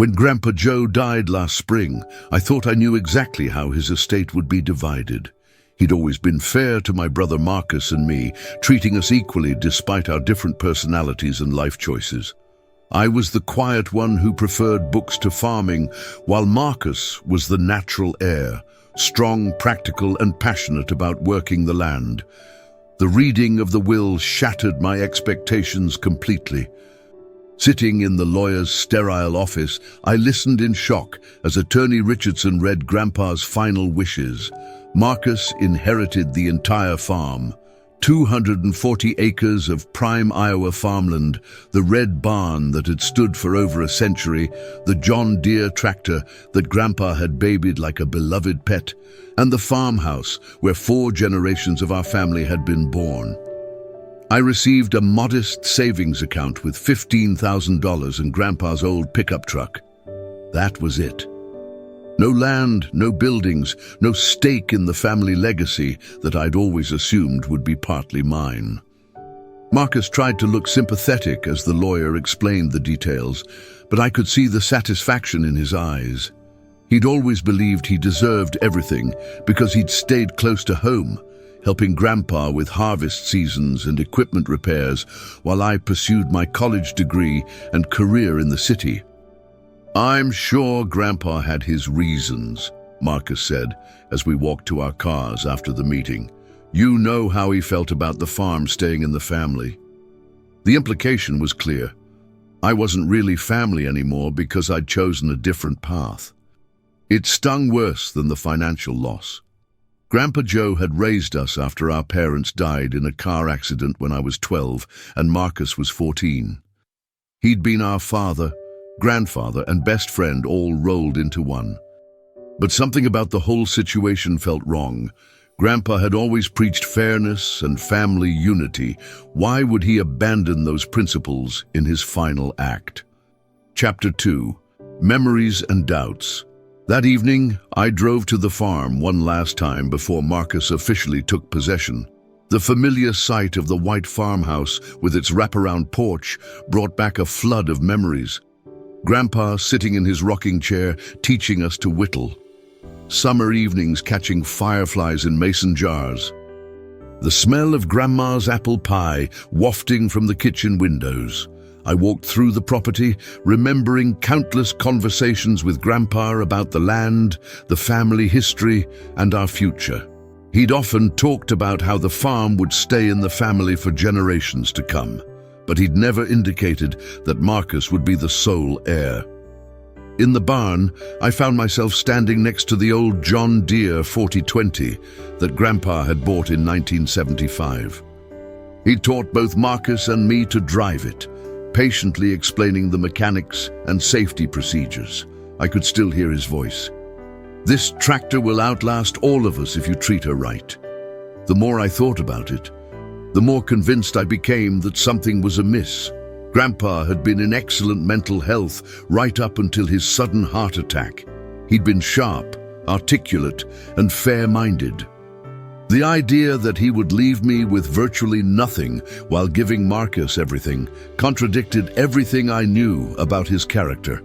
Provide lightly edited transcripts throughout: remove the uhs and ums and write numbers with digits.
When Grandpa Joe died last spring, I thought I knew exactly how his estate would be divided. He'd always been fair to my brother Marcus and me, treating us equally despite our different personalities and life choices. I was the quiet one who preferred books to farming, while Marcus was the natural heir, strong, practical, and passionate about working the land. The reading of the will shattered my expectations completely. Sitting in the lawyer's sterile office, I listened in shock as Attorney Richardson read Grandpa's final wishes. Marcus inherited the entire farm, 240 acres of prime Iowa farmland, the red barn that had stood for over a century, the John Deere tractor that Grandpa had babied like a beloved pet, and the farmhouse where 4 generations of our family had been born. I received a modest savings account with $15,000 in Grandpa's old pickup truck. That was it. No land, no buildings, no stake in the family legacy that I'd always assumed would be partly mine. Marcus tried to look sympathetic as the lawyer explained the details, but I could see the satisfaction in his eyes. He'd always believed he deserved everything because he'd stayed close to home, helping Grandpa with harvest seasons and equipment repairs while I pursued my college degree and career in the city. "I'm sure Grandpa had his reasons," Marcus said as we walked to our cars after the meeting. "You know how he felt about the farm staying in the family." The implication was clear. I wasn't really family anymore because I'd chosen a different path. It stung worse than the financial loss. Grandpa Joe had raised us after our parents died in a car accident when I was 12 and Marcus was 14. He'd been our father, grandfather, and best friend all rolled into one. But something about the whole situation felt wrong. Grandpa had always preached fairness and family unity. Why would he abandon those principles in his final act? Chapter 2. Memories and Doubts. That evening, I drove to the farm one last time before Marcus officially took possession. The familiar sight of the white farmhouse with its wraparound porch brought back a flood of memories. Grandpa sitting in his rocking chair, teaching us to whittle. Summer evenings catching fireflies in mason jars. The smell of Grandma's apple pie wafting from the kitchen windows. I walked through the property, remembering countless conversations with Grandpa about the land, the family history, and our future. He'd often talked about how the farm would stay in the family for generations to come, but he'd never indicated that Marcus would be the sole heir. In the barn, I found myself standing next to the old John Deere 4020 that Grandpa had bought in 1975. He'd taught both Marcus and me to drive it, patiently explaining the mechanics and safety procedures. I could still hear his voice. "This tractor will outlast all of us if you treat her right." The more I thought about it, the more convinced I became that something was amiss. Grandpa had been in excellent mental health right up until his sudden heart attack. He'd been sharp, articulate, and fair-minded. The idea that he would leave me with virtually nothing while giving Marcus everything contradicted everything I knew about his character.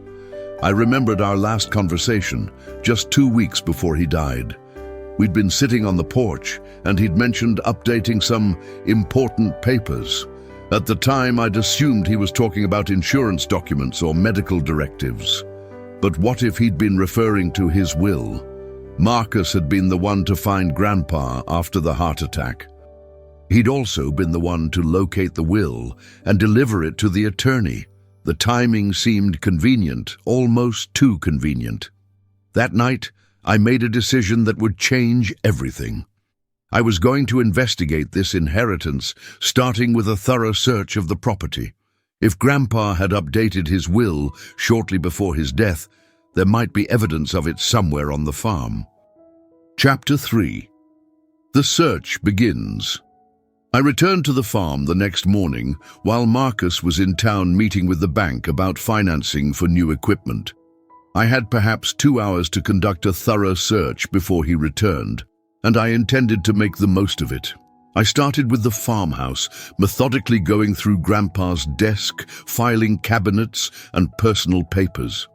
I remembered our last conversation, just 2 weeks before he died. We'd been sitting on the porch, and he'd mentioned updating some important papers. At the time, I'd assumed he was talking about insurance documents or medical directives. But what if he'd been referring to his will? Marcus had been the one to find Grandpa after the heart attack. He'd also been the one to locate the will and deliver it to the attorney. The timing seemed convenient, almost too convenient. That night, I made a decision that would change everything. I was going to investigate this inheritance, starting with a thorough search of the property. If Grandpa had updated his will shortly before his death, there might be evidence of it somewhere on the farm. Chapter 3. The search begins. I returned to the farm the next morning while Marcus was in town meeting with the bank about financing for new equipment. I had perhaps 2 hours to conduct a thorough search before he returned, and I intended to make the most of it. I started with the farmhouse, methodically going through Grandpa's desk, filing cabinets, and personal papers.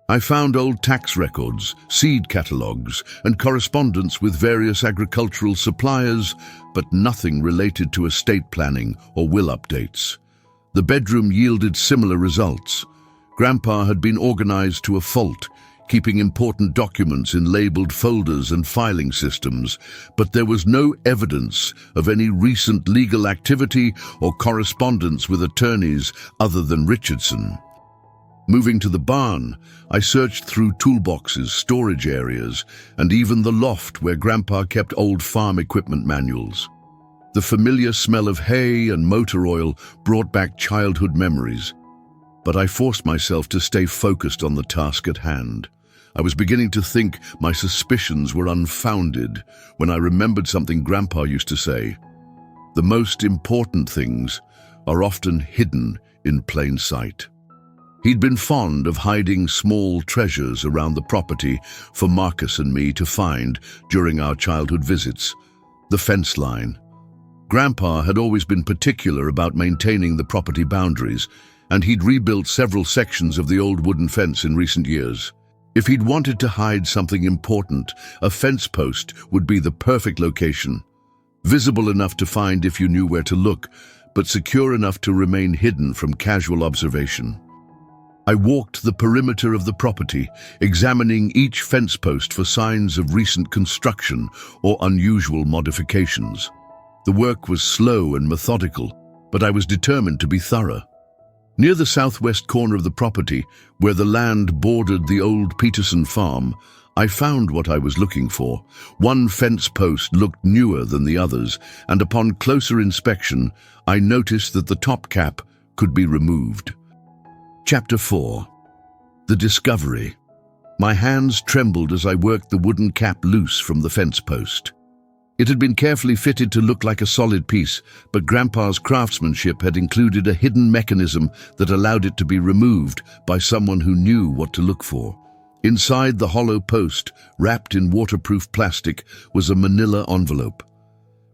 I found old tax records, seed catalogues, and correspondence with various agricultural suppliers, but nothing related to estate planning or will updates. The bedroom yielded similar results. Grandpa had been organized to a fault, keeping important documents in labeled folders and filing systems, but there was no evidence of any recent legal activity or correspondence with attorneys other than Richardson. Moving to the barn, I searched through toolboxes, storage areas, and even the loft where Grandpa kept old farm equipment manuals. The familiar smell of hay and motor oil brought back childhood memories, but I forced myself to stay focused on the task at hand. I was beginning to think my suspicions were unfounded when I remembered something Grandpa used to say. The most important things are often hidden in plain sight. He'd been fond of hiding small treasures around the property for Marcus and me to find during our childhood visits. The fence line. Grandpa had always been particular about maintaining the property boundaries, and he'd rebuilt several sections of the old wooden fence in recent years. If he'd wanted to hide something important, a fence post would be the perfect location. Visible enough to find if you knew where to look, but secure enough to remain hidden from casual observation. I walked the perimeter of the property, examining each fence post for signs of recent construction or unusual modifications. The work was slow and methodical, but I was determined to be thorough. Near the southwest corner of the property, where the land bordered the old Peterson farm, I found what I was looking for. One fence post looked newer than the others, and upon closer inspection, I noticed that the top cap could be removed. Chapter 4. The Discovery. My hands trembled as I worked the wooden cap loose from the fence post. It had been carefully fitted to look like a solid piece, but Grandpa's craftsmanship had included a hidden mechanism that allowed it to be removed by someone who knew what to look for. Inside the hollow post, wrapped in waterproof plastic, was a manila envelope.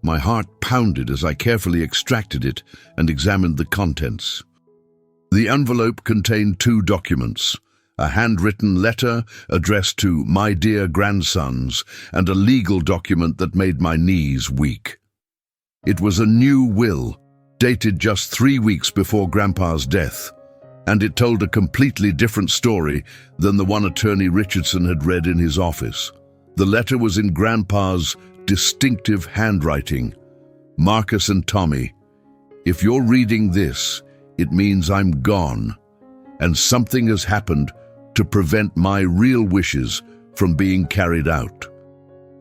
My heart pounded as I carefully extracted it and examined the contents. The envelope contained 2 documents, a handwritten letter addressed to my dear grandsons, and a legal document that made my knees weak. It was a new will, dated just 3 weeks before Grandpa's death, and it told a completely different story than the one Attorney Richardson had read in his office. The letter was in Grandpa's distinctive handwriting. Marcus and Tommy, if you're reading this, it means I'm gone, and something has happened to prevent my real wishes from being carried out.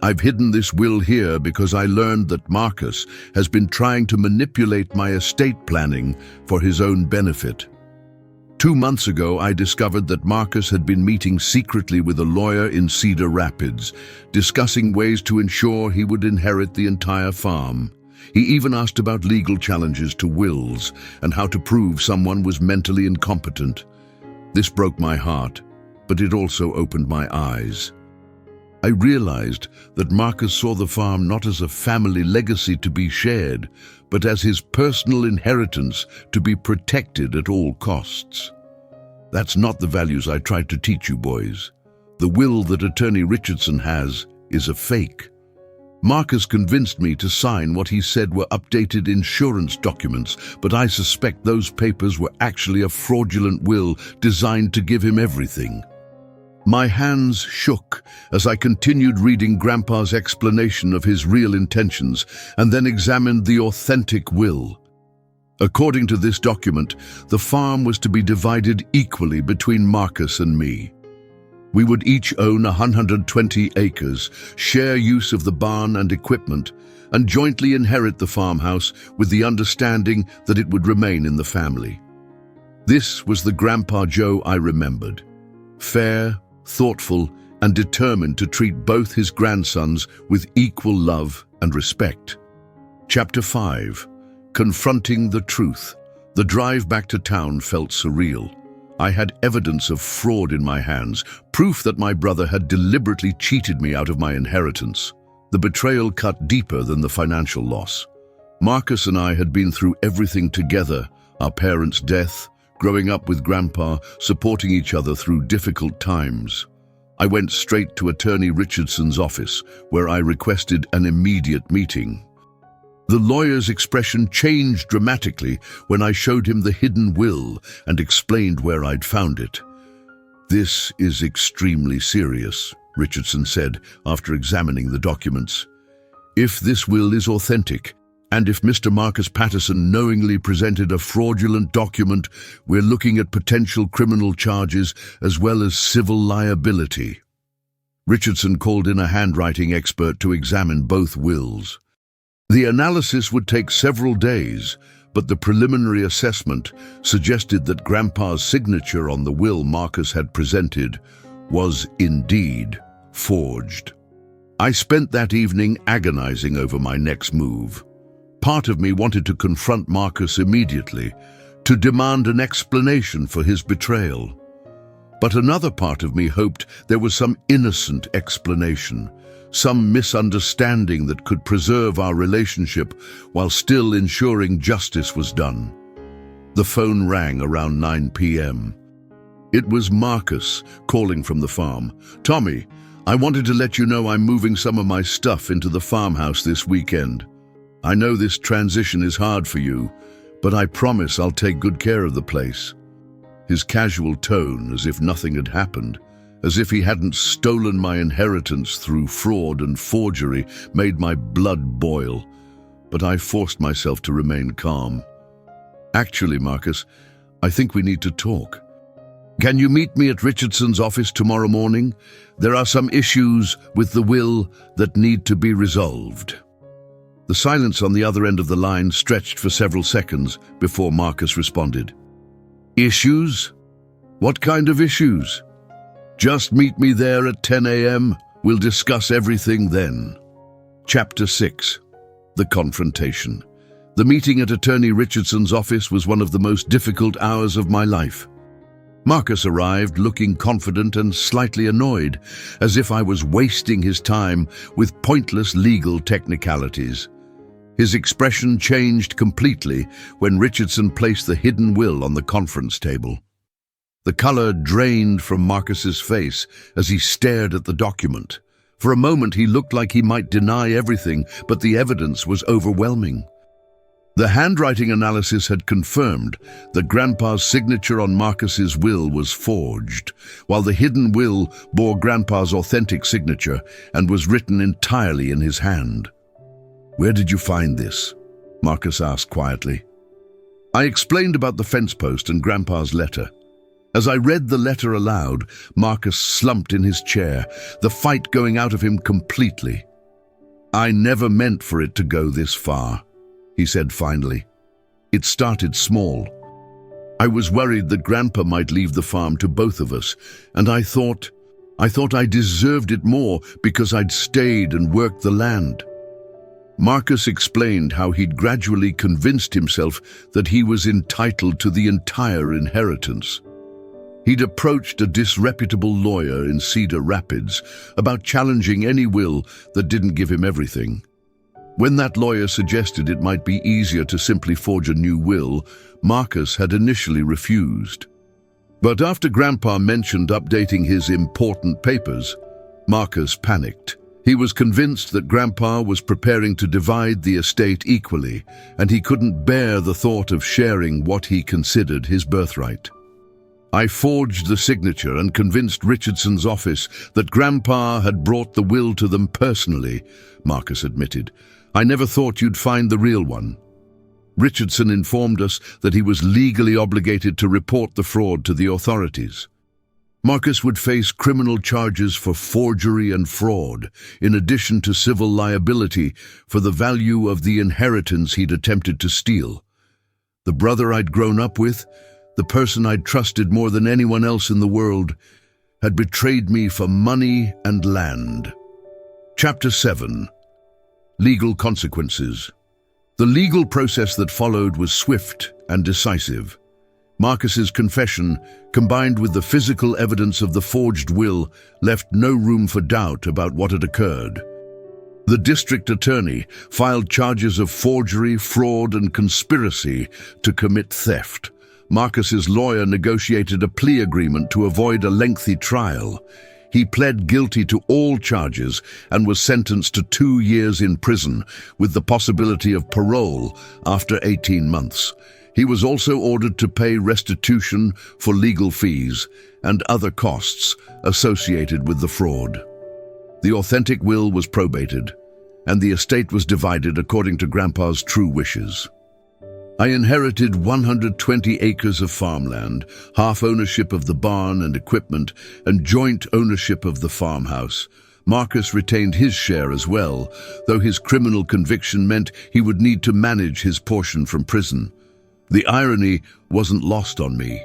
I've hidden this will here because I learned that Marcus has been trying to manipulate my estate planning for his own benefit. 2 months ago, I discovered that Marcus had been meeting secretly with a lawyer in Cedar Rapids, discussing ways to ensure he would inherit the entire farm. He even asked about legal challenges to wills and how to prove someone was mentally incompetent. This broke my heart, but it also opened my eyes. I realized that Marcus saw the farm not as a family legacy to be shared, but as his personal inheritance to be protected at all costs. That's not the values I tried to teach you boys. The will that Attorney Richardson has is a fake. Marcus convinced me to sign what he said were updated insurance documents, but I suspect those papers were actually a fraudulent will designed to give him everything. My hands shook as I continued reading Grandpa's explanation of his real intentions and then examined the authentic will. According to this document, the farm was to be divided equally between Marcus and me. We would each own 120 acres, share use of the barn and equipment, and jointly inherit the farmhouse with the understanding that it would remain in the family. This was the Grandpa Joe I remembered. Fair, thoughtful, and determined to treat both his grandsons with equal love and respect. Chapter 5. Confronting the Truth. The drive back to town felt surreal. I had evidence of fraud in my hands, proof that my brother had deliberately cheated me out of my inheritance. The betrayal cut deeper than the financial loss. Marcus and I had been through everything together: our parents' death, growing up with Grandpa, supporting each other through difficult times. I went straight to Attorney Richardson's office, where I requested an immediate meeting. The lawyer's expression changed dramatically when I showed him the hidden will and explained where I'd found it. "This is extremely serious," Richardson said after examining the documents. "If this will is authentic, and if Mr. Marcus Patterson knowingly presented a fraudulent document, we're looking at potential criminal charges as well as civil liability." Richardson called in a handwriting expert to examine both wills. The analysis would take several days, but the preliminary assessment suggested that Grandpa's signature on the will Marcus had presented was indeed forged. I spent that evening agonizing over my next move. Part of me wanted to confront Marcus immediately, to demand an explanation for his betrayal. But another part of me hoped there was some innocent explanation, some misunderstanding that could preserve our relationship while still ensuring justice was done. The phone rang around 9 p.m. It was Marcus calling from the farm. "Tommy, I wanted to let you know I'm moving some of my stuff into the farmhouse this weekend. I know this transition is hard for you, but I promise I'll take good care of the place." His casual tone, as if nothing had happened, as if he hadn't stolen my inheritance through fraud and forgery, made my blood boil. But I forced myself to remain calm. "Actually, Marcus, I think we need to talk. Can you meet me at Richardson's office tomorrow morning? There are some issues with the will that need to be resolved." The silence on the other end of the line stretched for several seconds before Marcus responded. "Issues? What kind of issues?" "Just meet me there at 10 a.m. We'll discuss everything then." Chapter 6. The Confrontation. The meeting at Attorney Richardson's office was one of the most difficult hours of my life. Marcus arrived looking confident and slightly annoyed, as if I was wasting his time with pointless legal technicalities. His expression changed completely when Richardson placed the hidden will on the conference table. The color drained from Marcus's face as he stared at the document. For a moment he looked like he might deny everything, but the evidence was overwhelming. The handwriting analysis had confirmed that Grandpa's signature on Marcus's will was forged, while the hidden will bore Grandpa's authentic signature and was written entirely in his hand. "Where did you find this?" Marcus asked quietly. I explained about the fence post and Grandpa's letter. As I read the letter aloud, Marcus slumped in his chair, the fight going out of him completely. "I never meant for it to go this far," he said finally. "It started small. I was worried that Grandpa might leave the farm to both of us, and I thought I deserved it more because I'd stayed and worked the land." Marcus explained how he'd gradually convinced himself that he was entitled to the entire inheritance. He'd approached a disreputable lawyer in Cedar Rapids about challenging any will that didn't give him everything. When that lawyer suggested it might be easier to simply forge a new will, Marcus had initially refused. But after Grandpa mentioned updating his important papers, Marcus panicked. He was convinced that Grandpa was preparing to divide the estate equally, and he couldn't bear the thought of sharing what he considered his birthright. "I forged the signature and convinced Richardson's office that Grandpa had brought the will to them personally," Marcus admitted. "I never thought you'd find the real one." Richardson informed us that he was legally obligated to report the fraud to the authorities. Marcus would face criminal charges for forgery and fraud, in addition to civil liability for the value of the inheritance he'd attempted to steal. The brother I'd grown up with, the person I'd trusted more than anyone else in the world, had betrayed me for money and land. Chapter 7. Legal Consequences. The legal process that followed was swift and decisive. Marcus's confession, combined with the physical evidence of the forged will, left no room for doubt about what had occurred. The district attorney filed charges of forgery, fraud, and conspiracy to commit theft. Marcus's lawyer negotiated a plea agreement to avoid a lengthy trial. He pled guilty to all charges and was sentenced to 2 years in prison, with the possibility of parole after 18 months. He was also ordered to pay restitution for legal fees and other costs associated with the fraud. The authentic will was probated, and the estate was divided according to Grandpa's true wishes. I inherited 120 acres of farmland, half ownership of the barn and equipment, and joint ownership of the farmhouse. Marcus retained his share as well, though his criminal conviction meant he would need to manage his portion from prison. The irony wasn't lost on me.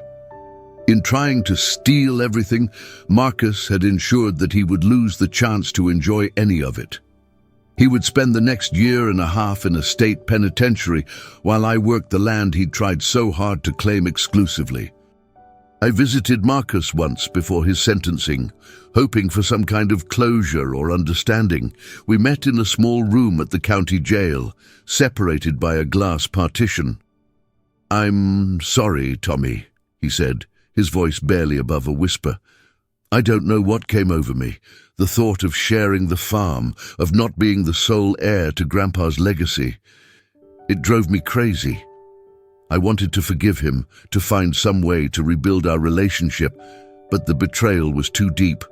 In trying to steal everything, Marcus had ensured that he would lose the chance to enjoy any of it. He would spend the next 1.5 years in a state penitentiary while I worked the land he'd tried so hard to claim exclusively. I visited Marcus once before his sentencing, hoping for some kind of closure or understanding. We met in a small room at the county jail, separated by a glass partition. "I'm sorry, Tommy," he said, his voice barely above a whisper. "I don't know what came over me. The thought of sharing the farm, of not being the sole heir to Grandpa's legacy. It drove me crazy. I wanted to forgive him, to find some way to rebuild our relationship, but the betrayal was too deep."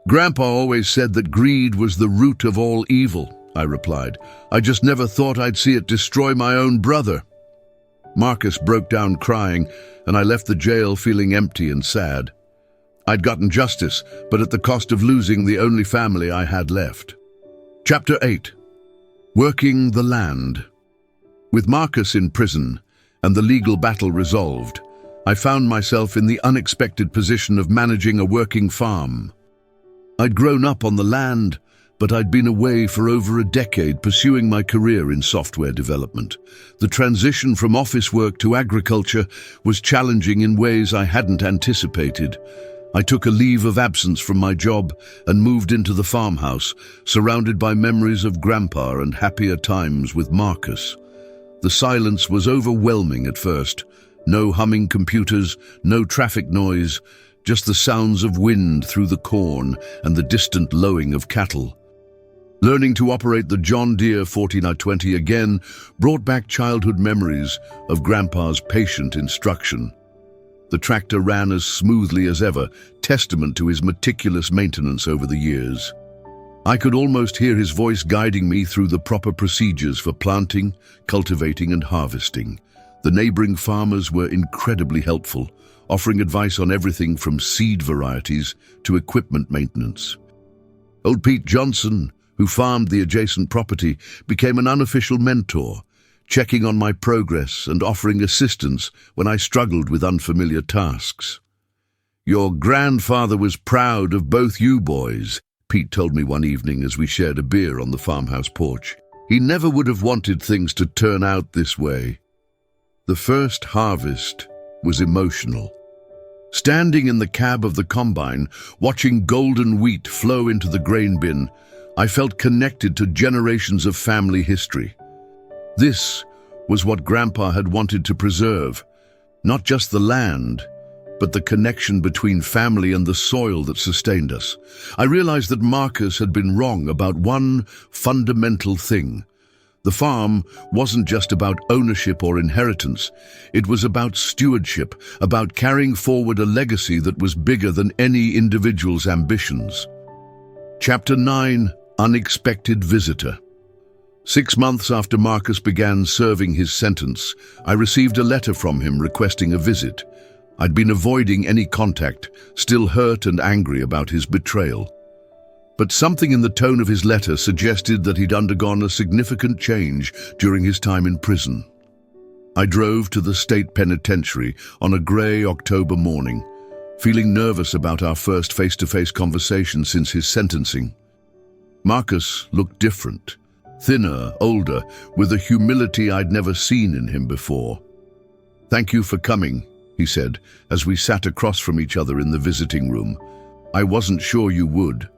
"Grandpa always said that greed was the root of all evil," I replied. "I just never thought I'd see it destroy my own brother." Marcus broke down crying, and I left the jail feeling empty and sad. I'd gotten justice, but at the cost of losing the only family I had left. Chapter 8. Working the land. With Marcus in prison and the legal battle resolved, I found myself in the unexpected position of managing a working farm. I'd grown up on the land, but I'd been away for over a decade pursuing my career in software development. The transition from office work to agriculture was challenging in ways I hadn't anticipated. I took a leave of absence from my job and moved into the farmhouse, surrounded by memories of Grandpa and happier times with Marcus. The silence was overwhelming at first. No humming computers, no traffic noise, just the sounds of wind through the corn and the distant lowing of cattle. Learning to operate the John Deere 4920 again brought back childhood memories of Grandpa's patient instruction. The tractor ran as smoothly as ever, testament to his meticulous maintenance over the years. I could almost hear his voice guiding me through the proper procedures for planting, cultivating, and harvesting. The neighboring farmers were incredibly helpful, offering advice on everything from seed varieties to equipment maintenance. Old Pete Johnson, who farmed the adjacent property, became an unofficial mentor, checking on my progress and offering assistance when I struggled with unfamiliar tasks. "Your grandfather was proud of both you boys," Pete told me one evening as we shared a beer on the farmhouse porch. "He never would have wanted things to turn out this way." The first harvest was emotional. Standing in the cab of the combine, watching golden wheat flow into the grain bin, I felt connected to generations of family history. This was what Grandpa had wanted to preserve, not just the land, but the connection between family and the soil that sustained us. I realized that Marcus had been wrong about one fundamental thing. The farm wasn't just about ownership or inheritance. It was about stewardship, about carrying forward a legacy that was bigger than any individual's ambitions. Chapter 9. Unexpected Visitor. 6 months after Marcus began serving his sentence, I received a letter from him requesting a visit. I'd been avoiding any contact, still hurt and angry about his betrayal. But something in the tone of his letter suggested that he'd undergone a significant change during his time in prison. I drove to the state penitentiary on a grey October morning, feeling nervous about our first face-to-face conversation since his sentencing. Marcus looked different, thinner, older, with a humility I'd never seen in him before. "Thank you for coming," he said, as we sat across from each other in the visiting room. "I wasn't sure you would."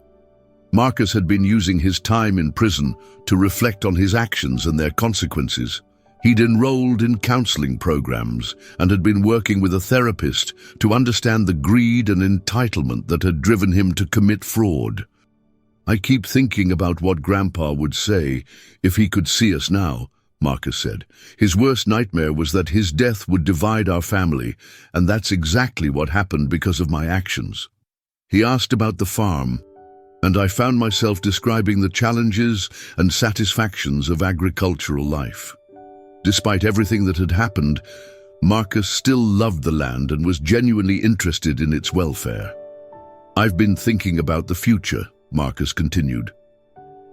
Marcus had been using his time in prison to reflect on his actions and their consequences. He'd enrolled in counseling programs and had been working with a therapist to understand the greed and entitlement that had driven him to commit fraud. "I keep thinking about what Grandpa would say if he could see us now," Marcus said. "His worst nightmare was that his death would divide our family, and that's exactly what happened because of my actions." He asked about the farm, and I found myself describing the challenges and satisfactions of agricultural life. Despite everything that had happened, Marcus still loved the land and was genuinely interested in its welfare. "I've been thinking about the future," Marcus continued.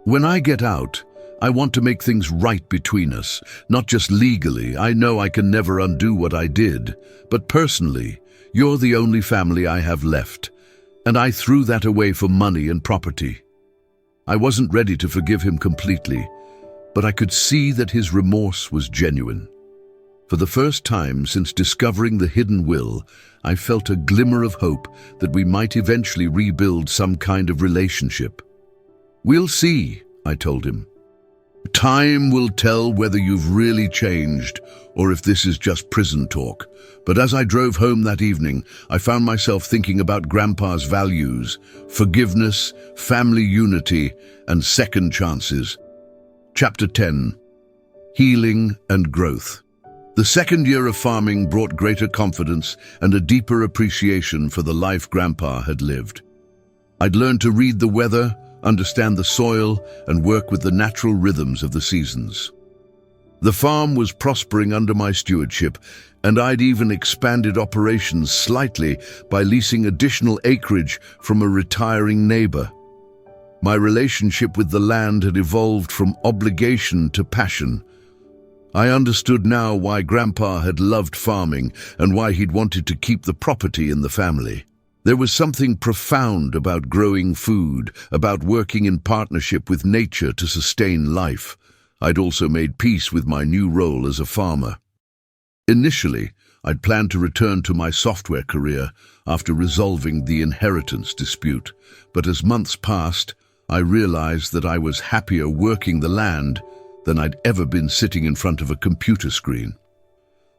"When I get out, I want to make things right between us, not just legally. I know I can never undo what I did, but personally, you're the only family I have left, and I threw that away for money and property." I wasn't ready to forgive him completely, but I could see that his remorse was genuine. For the first time since discovering the hidden will, I felt a glimmer of hope that we might eventually rebuild some kind of relationship. "We'll see," I told him. "Time will tell whether you've really changed or if this is just prison talk." But as I drove home that evening, I found myself thinking about Grandpa's values: forgiveness, family unity, and second chances. Chapter 10. Healing and Growth. The second year of farming brought greater confidence and a deeper appreciation for the life Grandpa had lived. I'd learned to read the weather, understand the soil, and work with the natural rhythms of the seasons. The farm was prospering under my stewardship, and I'd even expanded operations slightly by leasing additional acreage from a retiring neighbor. My relationship with the land had evolved from obligation to passion. I understood now why Grandpa had loved farming and why he'd wanted to keep the property in the family. There was something profound about growing food, about working in partnership with nature to sustain life. I'd also made peace with my new role as a farmer. Initially, I'd planned to return to my software career after resolving the inheritance dispute, but as months passed, I realized that I was happier working the land than I'd ever been sitting in front of a computer screen.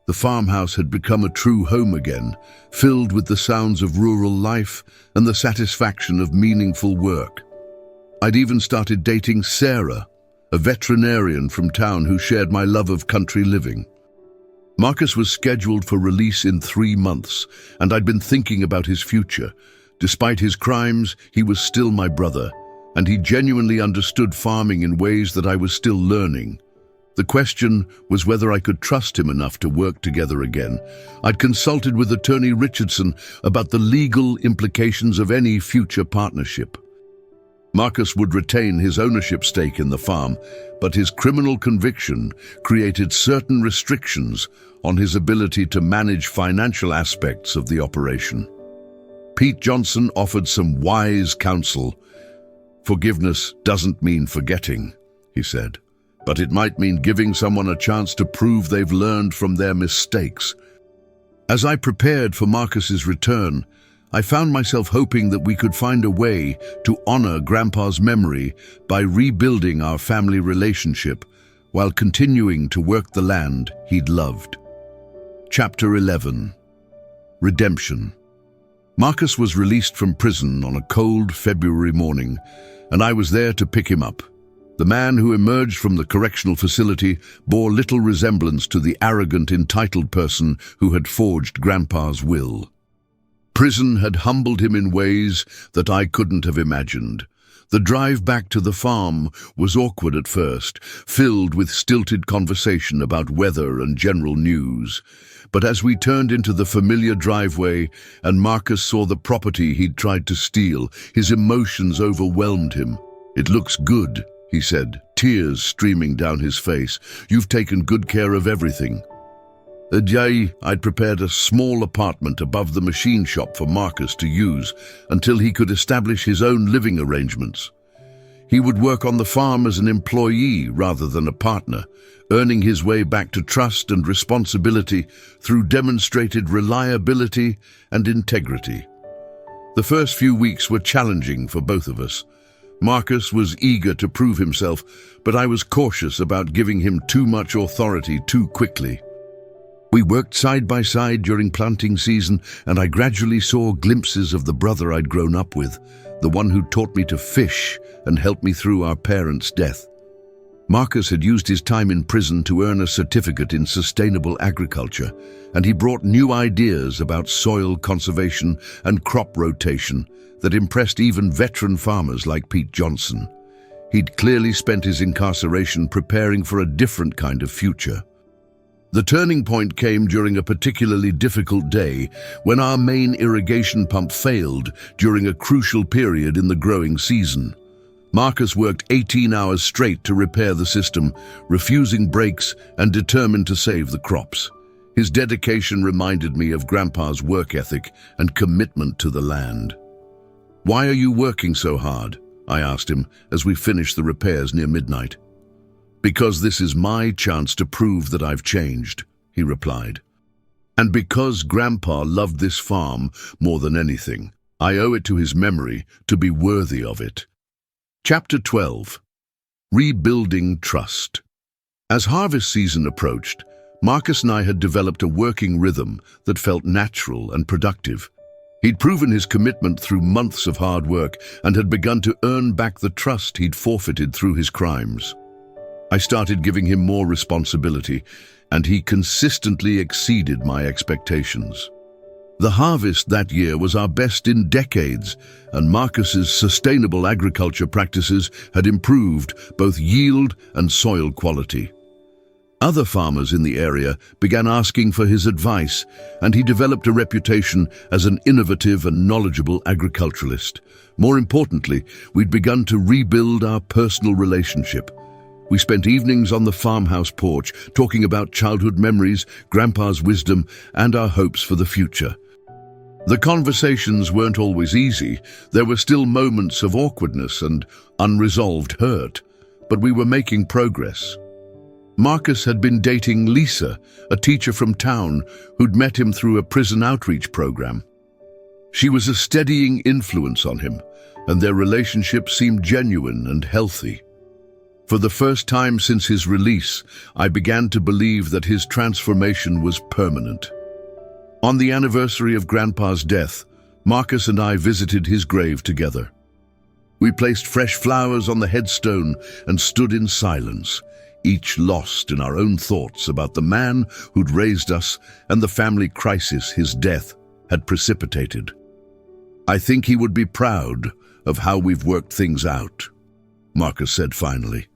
The farmhouse had become a true home again, filled with the sounds of rural life and the satisfaction of meaningful work. I'd even started dating Sarah, a veterinarian from town who shared my love of country living. Marcus was scheduled for release in 3 months, and I'd been thinking about his future. Despite his crimes, he was still my brother, and he genuinely understood farming in ways that I was still learning. The question was whether I could trust him enough to work together again. I'd consulted with Attorney Richardson about the legal implications of any future partnership. Marcus would retain his ownership stake in the farm, but his criminal conviction created certain restrictions on his ability to manage financial aspects of the operation. Pete Johnson offered some wise counsel. "Forgiveness doesn't mean forgetting," he said, "but it might mean giving someone a chance to prove they've learned from their mistakes." As I prepared for Marcus's return, I found myself hoping that we could find a way to honor Grandpa's memory by rebuilding our family relationship while continuing to work the land he'd loved. Chapter 11. Redemption. Marcus was released from prison on a cold February morning, and I was there to pick him up. The man who emerged from the correctional facility bore little resemblance to the arrogant, entitled person who had forged Grandpa's will. Prison had humbled him in ways that I couldn't have imagined. The drive back to the farm was awkward at first, filled with stilted conversation about weather and general news. But as we turned into the familiar driveway and Marcus saw the property he'd tried to steal, his emotions overwhelmed him. "It looks good," he said, tears streaming down his face. "You've taken good care of everything." That day, I'd prepared a small apartment above the machine shop for Marcus to use until he could establish his own living arrangements. He would work on the farm as an employee rather than a partner, earning his way back to trust and responsibility through demonstrated reliability and integrity. The first few weeks were challenging for both of us. Marcus was eager to prove himself, but I was cautious about giving him too much authority too quickly. We worked side by side during planting season, and I gradually saw glimpses of the brother I'd grown up with, the one who taught me to fish and helped me through our parents' death. Marcus had used his time in prison to earn a certificate in sustainable agriculture, and he brought new ideas about soil conservation and crop rotation that impressed even veteran farmers like Pete Johnson. He'd clearly spent his incarceration preparing for a different kind of future. The turning point came during a particularly difficult day when our main irrigation pump failed during a crucial period in the growing season. Marcus worked 18 hours straight to repair the system, refusing breaks and determined to save the crops. His dedication reminded me of Grandpa's work ethic and commitment to the land. "Why are you working so hard?" I asked him as we finished the repairs near midnight. "Because this is my chance to prove that I've changed," he replied. "And because Grandpa loved this farm more than anything, I owe it to his memory to be worthy of it." Chapter 12. Rebuilding Trust. As harvest season approached, Marcus and I had developed a working rhythm that felt natural and productive. He'd proven his commitment through months of hard work and had begun to earn back the trust he'd forfeited through his crimes. I started giving him more responsibility, and he consistently exceeded my expectations. The harvest that year was our best in decades, and Marcus's sustainable agriculture practices had improved both yield and soil quality. Other farmers in the area began asking for his advice, and he developed a reputation as an innovative and knowledgeable agriculturalist. More importantly, we'd begun to rebuild our personal relationship. We spent evenings on the farmhouse porch, talking about childhood memories, Grandpa's wisdom, and our hopes for the future. The conversations weren't always easy. There were still moments of awkwardness and unresolved hurt, but we were making progress. Marcus had been dating Lisa, a teacher from town who'd met him through a prison outreach program. She was a steadying influence on him, and their relationship seemed genuine and healthy. For the first time since his release, I began to believe that his transformation was permanent. On the anniversary of Grandpa's death, Marcus and I visited his grave together. We placed fresh flowers on the headstone and stood in silence, each lost in our own thoughts about the man who'd raised us and the family crisis his death had precipitated. "I think he would be proud of how we've worked things out," Marcus said finally.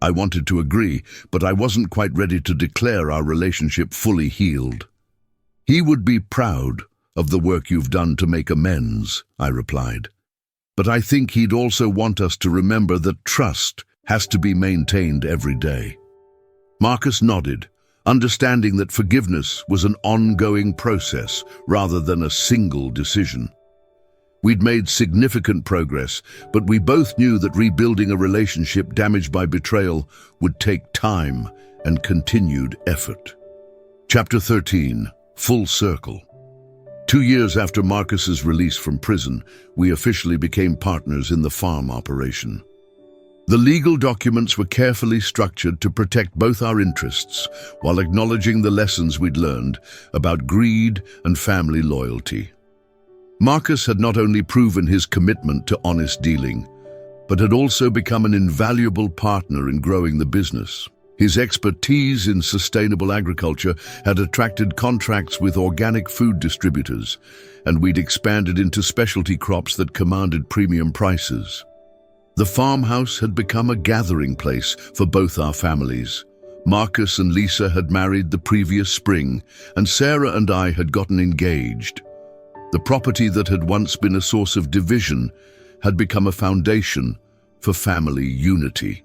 I wanted to agree, but I wasn't quite ready to declare our relationship fully healed. "He would be proud of the work you've done to make amends," I replied. "But I think he'd also want us to remember that trust has to be maintained every day." Marcus nodded, understanding that forgiveness was an ongoing process rather than a single decision. We'd made significant progress, but we both knew that rebuilding a relationship damaged by betrayal would take time and continued effort. Chapter 13. Full Circle. 2 years after Marcus's release from prison, we officially became partners in the farm operation. The legal documents were carefully structured to protect both our interests while acknowledging the lessons we'd learned about greed and family loyalty. Marcus had not only proven his commitment to honest dealing, but had also become an invaluable partner in growing the business. His expertise in sustainable agriculture had attracted contracts with organic food distributors, and we'd expanded into specialty crops that commanded premium prices. The farmhouse had become a gathering place for both our families. Marcus and Lisa had married the previous spring, and Sarah and I had gotten engaged. The property that had once been a source of division had become a foundation for family unity.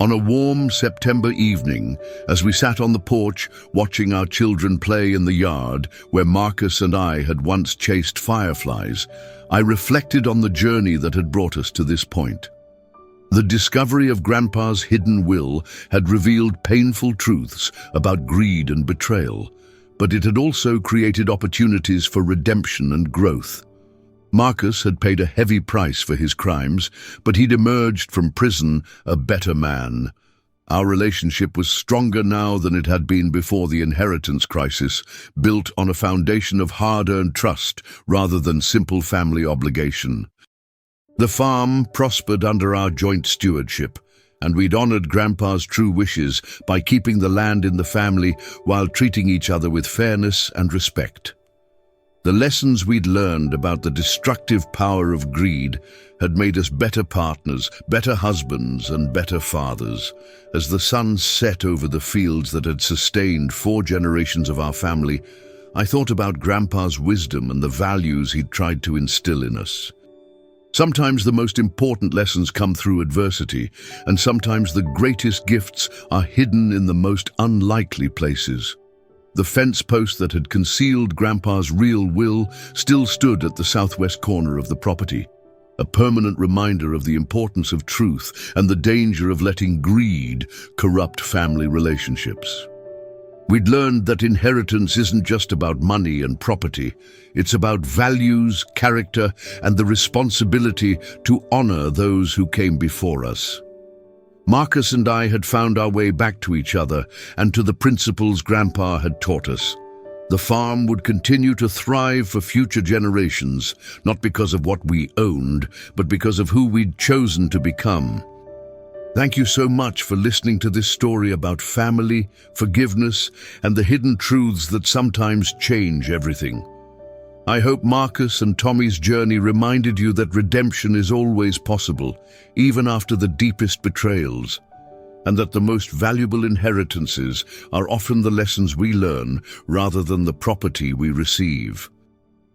On a warm September evening, as we sat on the porch watching our children play in the yard where Marcus and I had once chased fireflies, I reflected on the journey that had brought us to this point. The discovery of Grandpa's hidden will had revealed painful truths about greed and betrayal, but it had also created opportunities for redemption and growth. Marcus had paid a heavy price for his crimes, but he'd emerged from prison a better man. Our relationship was stronger now than it had been before the inheritance crisis, built on a foundation of hard-earned trust rather than simple family obligation. The farm prospered under our joint stewardship, and we'd honored Grandpa's true wishes by keeping the land in the family while treating each other with fairness and respect. The lessons we'd learned about the destructive power of greed had made us better partners, better husbands, and better fathers. As the sun set over the fields that had sustained 4 generations of our family, I thought about Grandpa's wisdom and the values he'd tried to instill in us. Sometimes the most important lessons come through adversity, and sometimes the greatest gifts are hidden in the most unlikely places. The fence post that had concealed Grandpa's real will still stood at the southwest corner of the property, a permanent reminder of the importance of truth and the danger of letting greed corrupt family relationships. We'd learned that inheritance isn't just about money and property. It's about values, character, and the responsibility to honor those who came before us. Marcus and I had found our way back to each other and to the principles Grandpa had taught us. The farm would continue to thrive for future generations, not because of what we owned, but because of who we'd chosen to become. Thank you so much for listening to this story about family, forgiveness, and the hidden truths that sometimes change everything. I hope Marcus and Tommy's journey reminded you that redemption is always possible, even after the deepest betrayals, and that the most valuable inheritances are often the lessons we learn rather than the property we receive.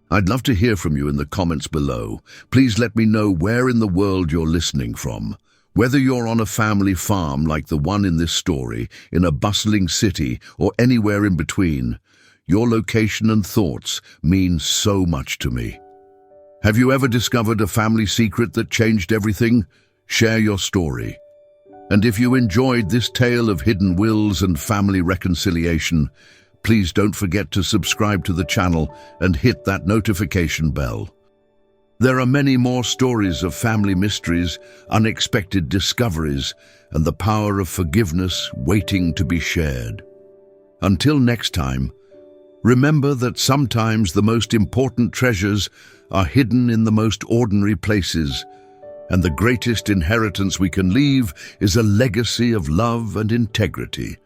I'd love to hear from you in the comments below. Please let me know where in the world you're listening from. Whether you're on a family farm like the one in this story, in a bustling city, or anywhere in between, your location and thoughts mean so much to me. Have you ever discovered a family secret that changed everything? Share your story. And if you enjoyed this tale of hidden wills and family reconciliation, please don't forget to subscribe to the channel and hit that notification bell. There are many more stories of family mysteries, unexpected discoveries, and the power of forgiveness waiting to be shared. Until next time, remember that sometimes the most important treasures are hidden in the most ordinary places, and the greatest inheritance we can leave is a legacy of love and integrity.